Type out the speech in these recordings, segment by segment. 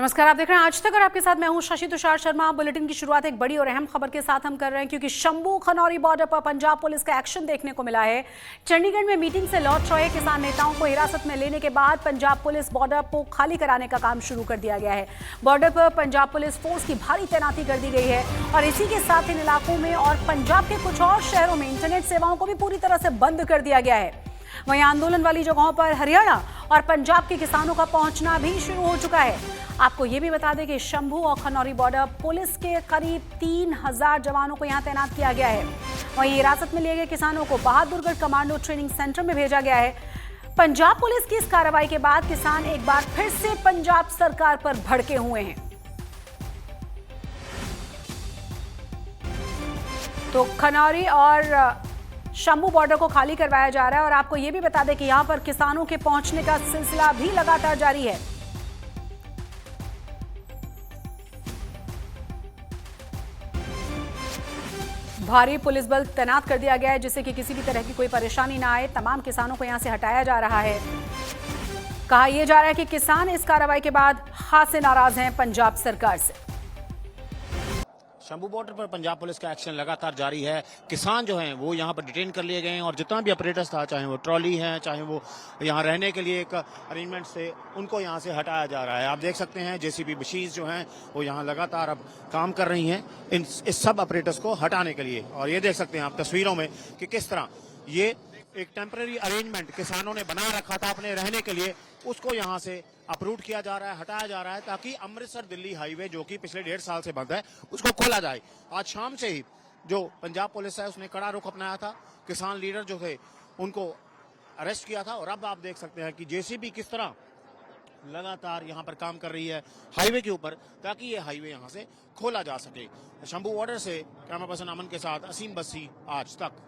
नमस्कार, आप देख रहे हैं आज तक और आपके साथ मैं हूं शशि तुषार शर्मा। बुलेटिन की शुरुआत एक बड़ी और अहम खबर के साथ हम कर रहे हैं क्योंकि शंभू खनौरी बॉर्डर पर पंजाब पुलिस का एक्शन देखने को मिला है। चंडीगढ़ में मीटिंग से लौट रहे किसान नेताओं को हिरासत में लेने के बाद पंजाब पुलिस बॉर्डर को खाली कराने का काम शुरू कर दिया गया है। बॉर्डर पर पंजाब पुलिस फोर्स की भारी तैनाती कर दी गई है और इसी के साथ इन इलाकों में और पंजाब के कुछ और शहरों में इंटरनेट सेवाओं को भी पूरी तरह से बंद कर दिया गया है। वहीं आंदोलन वाली जगहों पर हरियाणा और पंजाब के किसानों का पहुंचना भी शुरू हो चुका है। आपको ये भी बता दें कि शंभू और खनौरी बॉर्डर पुलिस के करीब 3000 जवानों को यहां तैनात किया गया है। वहीं हिरासत में लिए गए किसानों को बहादुरगढ़ कमांडो ट्रेनिंग सेंटर में भेजा गया है। पंजाब पुलिस की इस कार्रवाई के बाद किसान एक बार फिर से पंजाब सरकार पर भड़के हुए हैं। तो खनौरी और शंभू बॉर्डर को खाली करवाया जा रहा है और आपको यह भी बता दें कि यहां पर किसानों के पहुंचने का सिलसिला भी लगातार जारी है। भारी पुलिस बल तैनात कर दिया गया है जिससे कि किसी भी तरह की कोई परेशानी ना आए। तमाम किसानों को यहां से हटाया जा रहा है। कहा यह जा रहा है कि किसान इस कार्रवाई के बाद खासे नाराज हैं पंजाब सरकार से। शंभू बॉर्डर पर पंजाब पुलिस का एक्शन लगातार जारी है। किसान जो हैं वो यहाँ पर डिटेन कर लिए गए हैं और जितना भी ऑपरेटर्स था, चाहे वो ट्रॉली है, चाहे वो यहाँ रहने के लिए एक अरेंजमेंट से, उनको यहाँ से हटाया जा रहा है। आप देख सकते हैं जेसीबी मशीन्स जो हैं वो यहाँ लगातार अब काम कर रही हैं इस सब ऑपरेटर्स को हटाने के लिए। और ये देख सकते हैं आप तस्वीरों में कि किस तरह ये एक टेम्पररी अरेंजमेंट किसानों ने बना रखा था अपने रहने के लिए, उसको यहाँ से अपरूट किया जा रहा है, हटाया जा रहा है ताकि अमृतसर दिल्ली हाईवे जो कि पिछले 1.5 साल से बंद है उसको खोला जाए। आज शाम से ही जो पंजाब पुलिस है उसने कड़ा रुख अपनाया था। किसान लीडर जो थे उनको अरेस्ट किया था और अब आप देख सकते हैं कि जेसीबी किस तरह लगातार यहाँ पर काम कर रही है हाईवे के ऊपर ताकि ये हाईवे यहाँ से खोला जा सके। शंभू बॉर्डर से कैमरा पर्सन अमन के साथ असीम बस्सी, आज तक।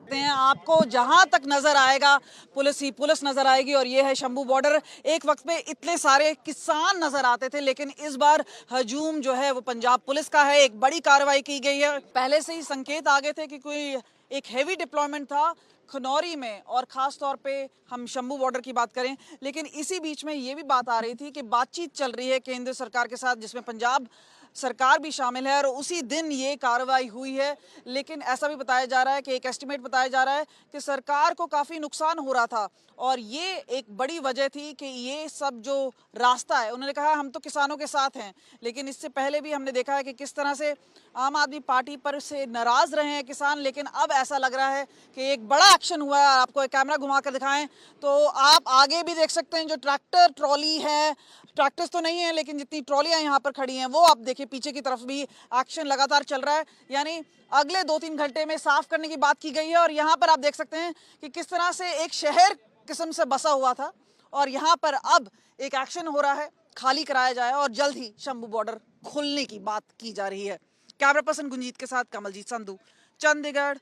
हैं आपको जहां तक नजर आएगा पुलिस ही पुलिस नजर आएगी और ये है शंभू बॉर्डर। एक वक्त पे इतने सारे किसान नजर आते थे लेकिन इस बार हजूम जो है वो पंजाब पुलिस का है। एक बड़ी कार्रवाई की गई है। पहले से ही संकेत आ गए थे कि कोई एक हेवी डिप्लॉयमेंट था खनौरी में और खास तौर पे हम शंभू बॉर्डर की बात करें, लेकिन इसी बीच में ये भी बात आ रही थी कि बातचीत चल रही है केंद्र सरकार के साथ जिसमें पंजाब सरकार भी शामिल है और उसी दिन ये कार्रवाई हुई है। लेकिन ऐसा भी बताया जा रहा है कि एक एस्टिमेट बताया जा रहा है कि सरकार को काफ़ी नुकसान हो रहा था और ये एक बड़ी वजह थी कि ये सब जो रास्ता है, उन्होंने कहा हम तो किसानों के साथ हैं, लेकिन इससे पहले भी हमने देखा है कि किस तरह से आम आदमी पार्टी पर से नाराज रहे हैं किसान। लेकिन अब ऐसा लग रहा है कि एक बड़ा एक्शन हुआ है। आपको एक कैमरा घुमा कर दिखाएं तो आप आगे भी देख सकते हैं जो ट्रैक्टर ट्रॉली है, ट्रैक्टर्स तो नहीं है लेकिन जितनी ट्रॉलियां यहाँ पर खड़ी हैं वो आप देखिए, पीछे की तरफ भी एक्शन लगातार चल रहा है। यानी अगले 2-3 घंटे में साफ करने की बात की गई है और यहाँ पर आप देख सकते हैं कि किस तरह से एक शहर किस्म से बसा हुआ था और यहाँ पर अब एक एक्शन हो रहा है, खाली कराया जाए और जल्द ही शंभू बॉर्डर खोलने की बात की जा रही है। कैमरा पर्सन गुंजीत के साथ कमलजीत संधू, चंडीगढ़,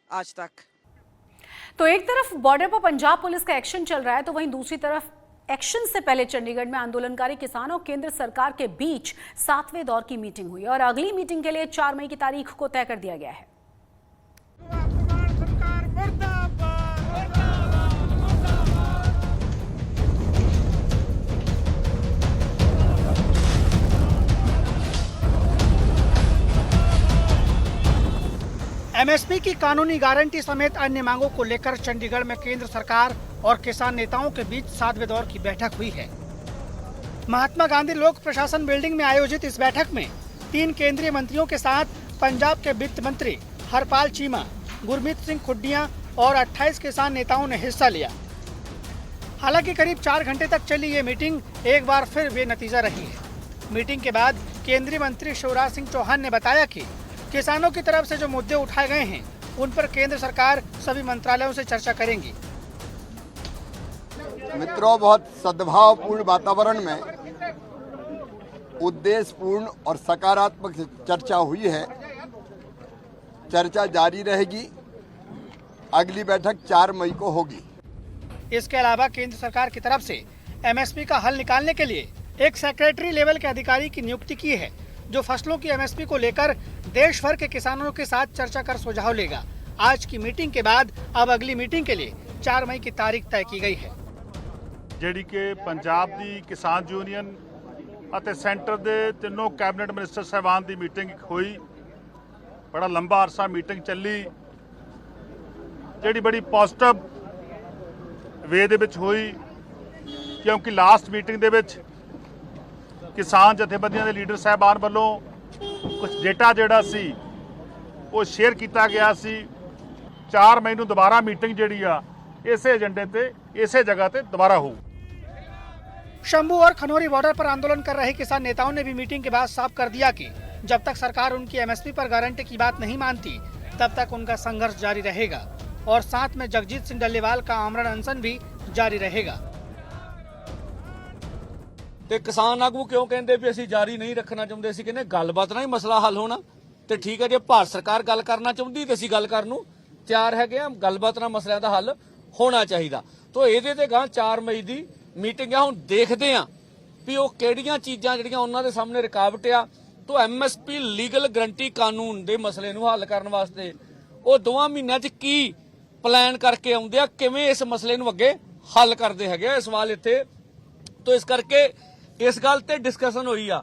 आज तक। तो एक तरफ बॉर्डर पर पंजाब पुलिस का एक्शन चल रहा है तो वहीं दूसरी तरफ एक्शन से पहले चंडीगढ़ में आंदोलनकारी किसानों और केंद्र सरकार के बीच 7वें दौर की मीटिंग हुई और अगली मीटिंग के लिए 4 मई की तारीख को तय कर दिया गया है। एमएसपी की कानूनी गारंटी समेत अन्य मांगों को लेकर चंडीगढ़ में केंद्र सरकार और किसान नेताओं के बीच 7वें दौर की बैठक हुई है। महात्मा गांधी लोक प्रशासन बिल्डिंग में आयोजित इस बैठक में 3 केंद्रीय मंत्रियों के साथ पंजाब के वित्त मंत्री हरपाल चीमा, गुरमीत सिंह खुड्डिया और 28 किसान नेताओं ने हिस्सा लिया। हालांकि करीब 4 घंटे तक चली ये मीटिंग एक बार फिर बेनतीजा रही है। मीटिंग के बाद केंद्रीय मंत्री शिवराज सिंह चौहान ने बताया कि किसानों की तरफ से जो मुद्दे उठाए गए हैं उन पर केंद्र सरकार सभी मंत्रालयों से चर्चा करेंगी। मित्रों, बहुत सद्भावपूर्ण वातावरण में उद्देश्यपूर्ण और सकारात्मक चर्चा हुई है। चर्चा जारी रहेगी। अगली बैठक 4 मई को होगी। इसके अलावा केंद्र सरकार की तरफ से एमएसपी का हल निकालने के लिए एक सेक्रेटरी लेवल के अधिकारी की नियुक्ति की है जो फसलों की एमएसपी को लेकर देश भर के किसानों के साथ चर्चा कर सुझाव लेगा। आज की मीटिंग के बाद अब अगली मीटिंग के लिए 4 मई की तारीख तय की गई है। ਜਿਹੜੀ ਕਿ ਪੰਜਾਬ ਦੀ ਕਿਸਾਨ ਯੂਨੀਅਨ ਅਤੇ ਸੈਂਟਰ ਦੇ ਤਿੰਨੋਂ ਕੈਬਨਿਟ ਮਿਨਿਸਟਰ ਸਾਹਿਬਾਨ ਦੀ ਮੀਟਿੰਗ ਹੋਈ। ਬੜਾ ਲੰਬਾ ਅਰਸਾ ਮੀਟਿੰਗ ਚੱਲੀ, ਜਿਹੜੀ ਬੜੀ ਪੋਜ਼ਿਟਿਵ ਵੇ ਦੇ ਵਿੱਚ ਹੋਈ, ਕਿਉਂਕਿ ਲਾਸਟ ਮੀਟਿੰਗ ਦੇ ਵਿੱਚ ਕਿਸਾਨ ਜਥੇਬੰਦੀਆਂ ਦੇ ਲੀਡਰ ਸਾਹਿਬਾਨ ਵੱਲੋਂ ਕੁਝ ਡੇਟਾ ਜਿਹੜਾ ਸੀ ਉਹ ਸ਼ੇਅਰ ਕੀਤਾ ਗਿਆ ਸੀ। 4 ਮਈ ਨੂੰ ਦੁਬਾਰਾ ਮੀਟਿੰਗ ਜਿਹੜੀ ਆ ਇਸੇ ਏਜੰਡੇ ਤੇ ਇਸੇ ਜਗ੍ਹਾ ਤੇ ਦੁਬਾਰਾ ਹੋਊ। शंभू और खनौरी बॉर्डर पर आंदोलन कर रहे किसान नेताओं ने भी मीटिंग के बाद साफ कर दिया कि जब तक सरकार उनकी एमएसपी पर गारंटी की बात नहीं मानती तब तक उनका संघर्ष जारी रहेगा और साथ में जगजीत सिंह डल्लेवाल का आमरण अनशन भी जारी रहेगा। ਤੇ ਕਿਸਾਨ ਆਗੂ ਕਿਉਂ ਕਹਿੰਦੇ ਵੀ ਅਸੀਂ ਜਾਰੀ ਨਹੀਂ ਰੱਖਣਾ ਚਾਹੁੰਦੇ ਸੀ? ਕਹਿੰਦੇ ਗੱਲਬਾਤ ਨਾਲ ਹੀ ਮਸਲਾ ਹੱਲ ਹੋਣਾ। ਤੇ ਠੀਕ ਹੈ, ਜੇ ਭਾਰਤ ਸਰਕਾਰ ਗੱਲ ਕਰਨਾ ਚਾਹੁੰਦੀ ਤੇ ਅਸੀਂ ਗੱਲ ਕਰਨ ਨੂੰ ਤਿਆਰ ਹੈਗੇ ਆ। ਗੱਲਬਾਤ ਨਾਲ ਮਸਲਿਆਂ ਦਾ ਹੱਲ ਹੋਣਾ ਚਾਹੀਦਾ। ਤੋਂ ਇਹਦੇ ਤੇ ਗਾਂ 4 ਮਈ ਦੀ ਮੀਟਿੰਗ ਆ। ਹੁਣ ਦੇਖਦੇ ਆ ਵੀ ਉਹ ਕਿਹੜੀਆਂ ਚੀਜ਼ਾਂ ਜਿਹੜੀਆਂ ਉਹਨਾਂ ਦੇ ਸਾਹਮਣੇ ਰੁਕਾਵਟ ਆ। ਤੋਂ ਐਮਐਸਪੀ ਲੀਗਲ ਗਰੰਟੀ ਕਾਨੂੰਨ ਦੇ ਮਸਲੇ ਨੂੰ ਹੱਲ ਕਰਨ ਵਾਸਤੇ ਉਹ 2 ਮਹੀਨਿਆਂ 'ਚ ਕੀ ਪਲਾਨ ਕਰਕੇ ਆਉਂਦੇ ਆ, ਕਿਵੇਂ ਇਸ ਮਸਲੇ ਨੂੰ ਅੱਗੇ ਹੱਲ ਕਰਦੇ ਹੈਗੇ ਆ। ਸਵਾਲ ਇੱਥੇ ਤੋਂ ਇਸ ਕਰਕੇ इस गल पे डिस्कशन हुई है।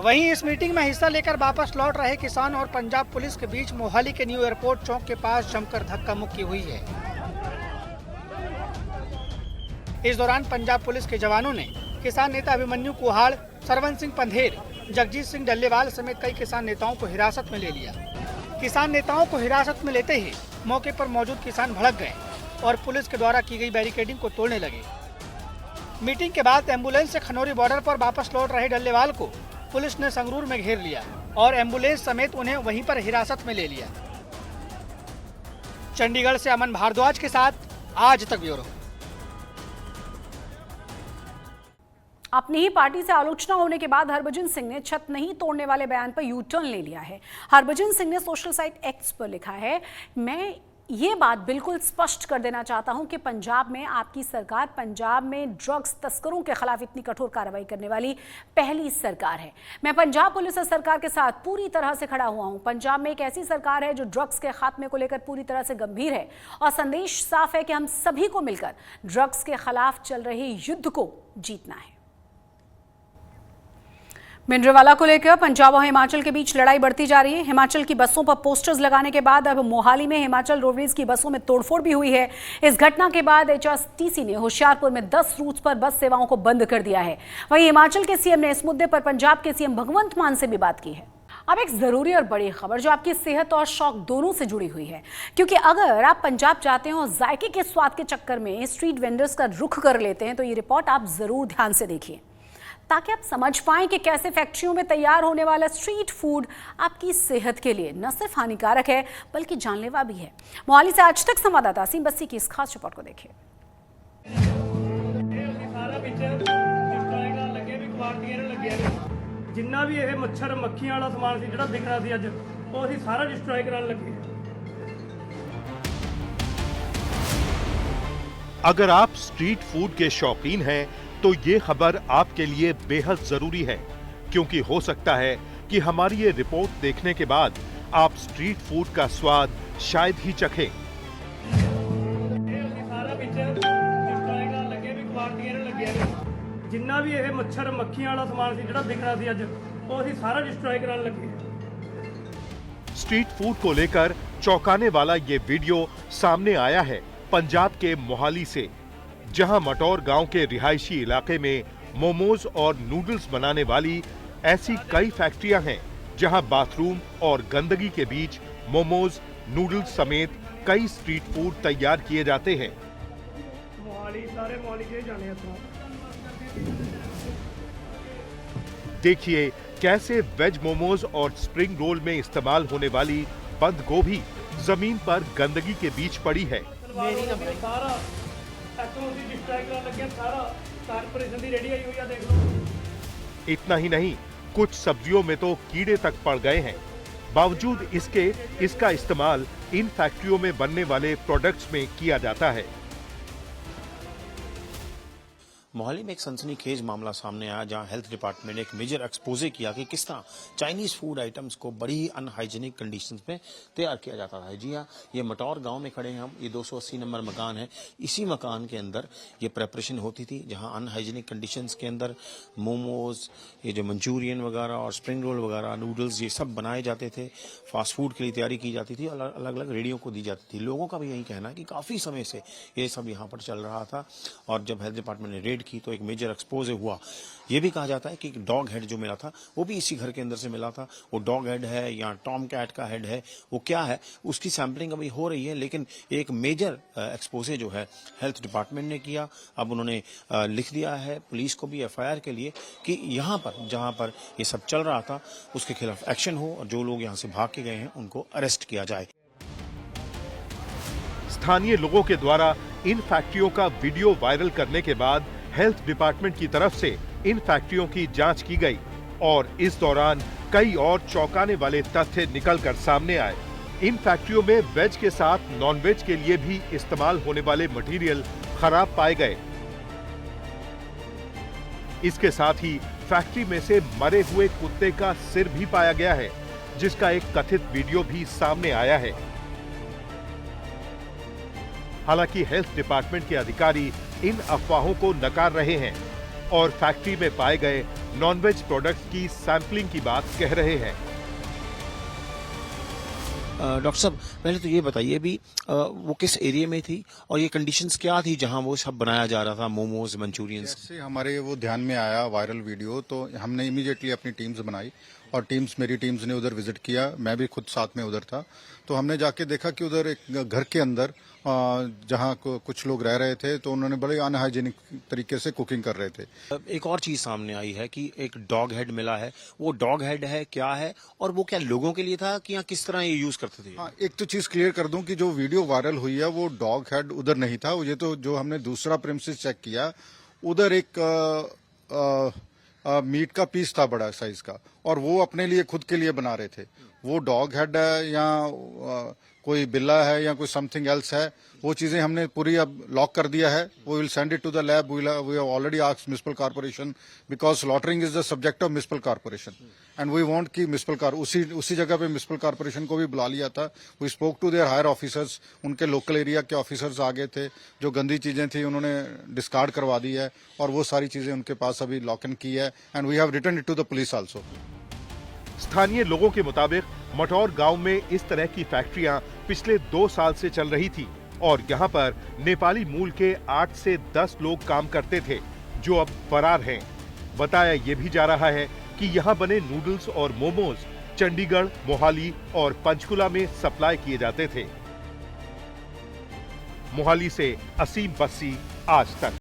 वहीं इस मीटिंग में हिस्सा लेकर वापस लौट रहे किसान और पंजाब पुलिस के बीच मोहाली के न्यू एयरपोर्ट चौक के पास जमकर धक्का मुक्की हुई है। इस दौरान पंजाब पुलिस के जवानों ने किसान नेता अभिमन्यु कुहाड़, सरवन सिंह पंधेर, जगजीत सिंह डल्लेवाल समेत कई किसान नेताओं को हिरासत में ले लिया। किसान नेताओं को हिरासत में लेते ही मौके पर मौजूद किसान भड़क गए और पुलिस के द्वारा की गई बैरिकेडिंग को तोड़ने लगे। मीटिंग के बाद एम्बुलेंस से खनौरी बॉर्डर पर वापस लौट रहे डल्लेवाल को पुलिस ने संगरूर में घेर लिया और एम्बुलेंस समेत उन्हें वहीं पर हिरासत में ले लिया। चंडीगढ़ से अमन भारद्वाज के साथ आज तक ब्यूरो। अपनी ही पार्टी से आलोचना होने के बाद हरभजन सिंह ने छत नहीं तोड़ने वाले बयान पर यू टर्न ले लिया है। हरभजन सिंह ने सोशल साइट एक्स पर लिखा है, मैं ये बात बिल्कुल स्पष्ट कर देना चाहता हूं कि पंजाब में आपकी सरकार पंजाब में ड्रग्स तस्करों के खिलाफ इतनी कठोर कार्रवाई करने वाली पहली सरकार है। मैं पंजाब पुलिस और सरकार के साथ पूरी तरह से खड़ा हुआ हूं। पंजाब में एक ऐसी सरकार है जो ड्रग्स के खात्मे को लेकर पूरी तरह से गंभीर है और संदेश साफ है कि हम सभी को मिलकर ड्रग्स के खिलाफ चल रहे युद्ध को जीतना है। भिंडरवाला को लेकर पंजाब और हिमाचल के बीच लड़ाई बढ़ती जा रही है। हिमाचल की बसों पर पोस्टर्स लगाने के बाद अब मोहाली में हिमाचल रोडवेज की बसों में तोड़फोड़ भी हुई है। इस घटना के बाद एचआरटीसी ने होशियारपुर में 10 रूट्स पर बस सेवाओं को बंद कर दिया है। वहीं हिमाचल के सीएम ने इस मुद्दे पर पंजाब के सीएम भगवंत मान से भी बात की है। अब एक जरूरी और बड़ी खबर जो आपकी सेहत और शौक दोनों से जुड़ी हुई है, क्योंकि अगर आप पंजाब जाते हैं और जायके के स्वाद के चक्कर में स्ट्रीट वेंडर्स का रुख कर लेते हैं तो ये रिपोर्ट आप जरूर ध्यान से देखिए, ताकि आप समझ पाएं कि कैसे फैक्ट्रियों में तैयार होने वाला स्ट्रीट फूड आपकी सेहत के लिए न सिर्फ हानिकारक है बल्कि जानलेवा भी है। मोहाली से आज तक संवाददाता असीम बस्सी की इस खास रिपोर्ट को देखिए। जिन्ना भी ये मच्छर मक्खियां वाला समान सी जिहड़ा दिखना सी अज ਉਹ ਅਸੀਂ ਸਾਰਾ डिस्ट्रॉय कराने लगे। अगर आप स्ट्रीट फूड के शौकीन हैं तो ये खबर आपके लिए बेहद जरूरी है, क्योंकि हो सकता है कि हमारी ये रिपोर्ट देखने के बाद आप स्ट्रीट फूड का स्वाद शायद ही चखें। जिन्ना भी ये मच्छर मक्खियां वाला समान सी जिहड़ा दिखना सी अज ਉਹ ਅਸੀਂ ਸਾਰਾ डिस्ट्रॉय कराने लगे। स्ट्रीट फूड को लेकर चौंकाने वाला ये वीडियो सामने आया है पंजाब के मोहाली से, जहां मटौर गांव के रिहायशी इलाके में मोमोज और नूडल्स बनाने वाली ऐसी कई फैक्ट्रियां हैं जहां बाथरूम और गंदगी के बीच मोमोज, नूडल्स समेत कई स्ट्रीट फूड तैयार किए जाते हैं। मोहाली सारे मोहाली के जाने देखिए कैसे वेज मोमोज और स्प्रिंग रोल में इस्तेमाल होने वाली बंद गोभी जमीन पर गंदगी के बीच पड़ी है। इतना ही नहीं, कुछ सब्जियों में तो कीड़े तक पड़ गए हैं। बावजूद इसके इसका इस्तेमाल इन फैक्ट्रियों में बनने वाले प्रोडक्ट्स में किया जाता है। मोहाली में एक सनसनीखेज मामला सामने आया जहां हेल्थ डिपार्टमेंट ने एक मेजर एक्सपोजे किया कि किस तरह चाइनीज फूड आइटम्स को बड़ी ही अनहाइजीनिक कंडीशंस में तैयार किया जाता है। जी हां, ये मटौर गांव में खड़े हैं हम। ये 280 नंबर मकान है। इसी मकान के अंदर ये प्रेपरेशन होती थी जहां अनहाइजीनिक कंडीशंस के अंदर मोमोज, ये जो मंचूरियन वगैरह और स्प्रिंग रोल वगैरह, नूडल्स, ये सब बनाए जाते थे। फास्ट फूड के लिए तैयारी की जाती थी, अलग अलग रेडियो को दी जाती थी। लोगों का भी यही कहना है कि काफी समय से ये सब यहाँ पर चल रहा था और जब हेल्थ डिपार्टमेंट ने रेड की तो एक मेजर एक्सपोज हुआ। ये भी कहा जाता है कि डॉग हेड जो मिला था वो भी इसी घर के अंदर से मिला था। वो डॉग हेड है या टॉम कैट का हेड है, वो क्या है उसकी सैंपलिंग अभी हो रही है, लेकिन एक मेजर एक्सपोजे जो है हेल्थ डिपार्टमेंट ने किया। अब उन्होंने लिख दिया है पुलिस को भी FIR के लिए कि यहाँ पर जहाँ पर ये सब चल रहा था उसके खिलाफ एक्शन हो और जो लोग यहाँ से भाग के गए हैं उनको अरेस्ट किया जाए। स्थानीय लोगों के द्वारा इन फैक्ट्रियों का वीडियो वायरल करने के बाद हेल्थ डिपार्टमेंट की तरफ से इन फैक्ट्रियों की जांच की गई और इस दौरान कई और चौंकाने वाले तथ्य निकलकर सामने आए। इन फैक्ट्रियों में वेज के साथ नॉन वेज के लिए भी इस्तेमाल होने वाले मटेरियल खराब पाए गए। इसके साथ ही फैक्ट्री में से मरे हुए कुत्ते का सिर भी पाया गया है, जिसका एक कथित वीडियो भी सामने आया है। हालांकि हेल्थ डिपार्टमेंट के अधिकारी इन अफवाहों को नकार रहे हैं और फैक्ट्री में पाए गए नॉनवेज प्रोडक्ट्स की सैंपलिंग की बात कह रहे हैं। डॉक्टर साहब, पहले तो ये बताइए भी वो किस एरिया में थी और ये कंडीशंस क्या थी जहां वो सब बनाया जा रहा था, मोमोज, मंचूरियंस? जैसे हमारे वो ध्यान में आया वायरल वीडियो तो हमने इमीडिएटली अपनी टीम्स बनाई और मेरी टीम्स ने उधर विजिट किया। मैं भी खुद साथ में उधर था। तो हमने जाके देखा कि उधर एक घर के अंदर जहां कुछ लोग रह रहे थे तो उन्होंने बड़े अनहाइजीनिक तरीके से कुकिंग कर रहे थे। एक और चीज सामने आई है कि एक डॉग हेड मिला है। वो डॉग हेड है क्या है और वो क्या लोगों के लिए था कि या किस तरह ये यूज करते थे? हाँ, एक तो चीज क्लियर कर दूं कि जो वीडियो वायरल हुई है वो डॉग हेड उधर नहीं था। ये तो जो हमने दूसरा प्रेमिसेस चेक किया उधर एक मीट का पीस था बड़ा साइज का और वो अपने लिए खुद के लिए बना रहे थे। वो डॉग हेड है या कोई बिल्ला है या कोई समथिंग एल्स है, वो चीजें हमने पूरी अब लॉक कर दिया है। We will send it to the lab. We have already asked municipal corporation because slaughtering is the subject of municipal corporation and we want कि म्युनिसिपल उसी जगह पे म्युनिसिपल कॉर्पोरेशन को भी बुला लिया था। We spoke to their higher officers. उनके लोकल एरिया के ऑफिसर्स आ गए थे। जो गंदी चीजें थी उन्होंने डिस्कार्ड करवा दी है और वो सारी चीजें उनके पास अभी लॉक इन की है and we have return it to the police also. स्थानीय लोगों के मुताबिक मटौर गांव में इस तरह की फैक्ट्रियां पिछले 2 साल से चल रही थी और यहां पर नेपाली मूल के 8 से 10 लोग काम करते थे जो अब फरार हैं। बताया ये भी जा रहा है कि यहां बने नूडल्स और मोमोज चंडीगढ़, मोहाली और पंचकुला में सप्लाई किए जाते थे। मोहाली से असीम बस्सी, आज तक।